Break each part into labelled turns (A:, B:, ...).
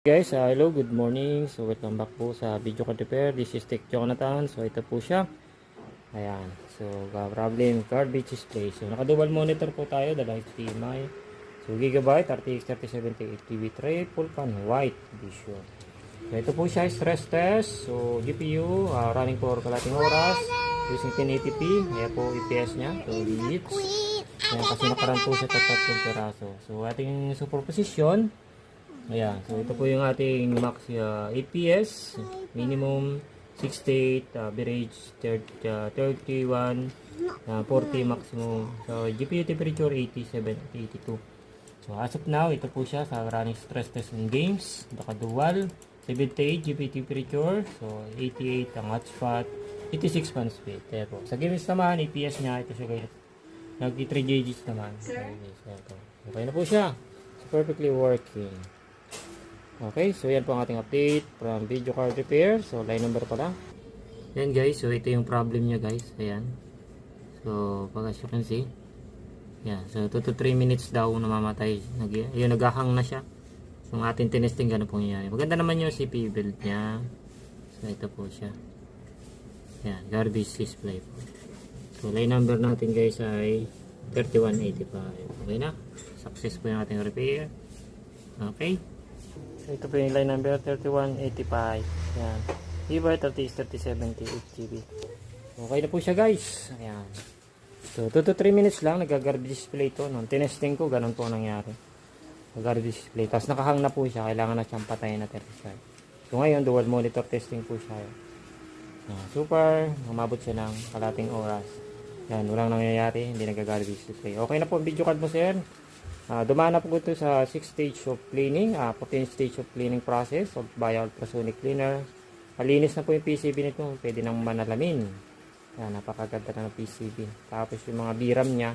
A: Guys, hello, good morning. So welcome back po sa video card repair. This is Tech Jonathan. So ito po siya. Ayan. So problem garbage display. So naka-dual monitor po tayo, dalawang HDMI. So Gigabyte RTX 3070 GB triple pan white vision. So ito po siya, stress test. So GPU running for kalating oras using 1080p. Ayan po EPS nya, 2 digits. Ayan, kasi nakaran po siya tatlong piraso. So ating superposition. Ayan, so ito po yung ating max APS, minimum 68, average 31, 40 maximum. So GPU temperature 87 at 82. So as of now, ito po siya sa running stress test in games, naka-dual, 78 GPU temperature, so 88 ang hotspot, 86 fan speed. Kaya po. Sa games naman, APS niya, ito siya guys, nag-3 GHz naman. Okay na po siya. So perfectly working. Okay, so yan po ang ating update from video card repair. So line number pala. Yan guys, so ito yung problem nyo guys. Ayan. So pag as you can see. Yan, so 2 to 3 minutes daw namamatay. Ayun, naghahang na siya. So ang ating tinesting ganun po nangyari. Maganda naman yung CPU build niya. So ito po siya. Yan, garbage display po. So line number natin guys ay 3185. Okay na. Success po yung ating repair. Okay. Ito po yung line number 3185. Ayan. Gigabyte RTX 3070 GB. Okay na po siya guys. Ayan. So 2 to 3 minutes lang nag-garbage display ito. Nung tinesting ko, ganun po nangyari. Nag-garbage display. Tapos nakahang na po siya. Kailangan na siyang patayin na thermostat. So ngayon, dual monitor testing po siya. Super. Umabot siya ng kalating oras. Ayan. Walang nangyayari. Hindi nag-garbage display. Okay na po ang video card mo sir. Dumaan na po ito sa 6 stage of cleaning, 14 stage of cleaning process of by ultrasonic cleaner. Malinis na po yung PCB nito, pwede nang manalamin. Yan, napakaganda na ng PCB. Tapos yung mga VRAM nya,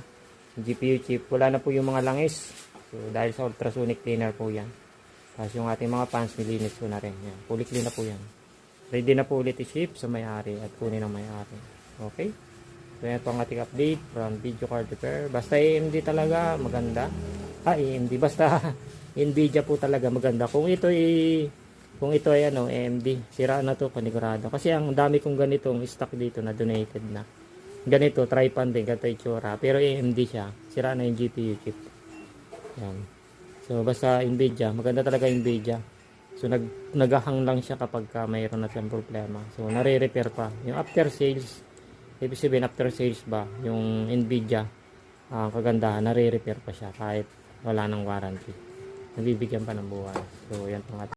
A: GPU chip, wala na po yung mga langis. So dahil sa ultrasonic cleaner po yan. Tapos yung ating mga fans, nilinis ko na rin. Yan, fully clean na po yan. Ready na po ulit i-ship sa may-ari at kunin ng may-ari. Okay? So yan po ang ating update from video card repair. Basta AMD talaga, maganda. AMD basta Nvidia po talaga maganda. Kung ito ay ano AMD, sira na to panigurado. Kasi ang dami kong ganitong stock dito na donated na. Ganito tripan din ganito itsura. Pero AMD siya, sira na yung GPU chip. Yan. So basta Nvidia, maganda talaga Nvidia. So naghahang lang siya kapag mayroon na siyang problema. So nare-repair pa. Yung after sales, ibig sabihin after sales ba, yung Nvidia kagandahan, nare-repair pa siya kahit wala nang warranty. Nabibigyan pa ng buwan. So yan po nga.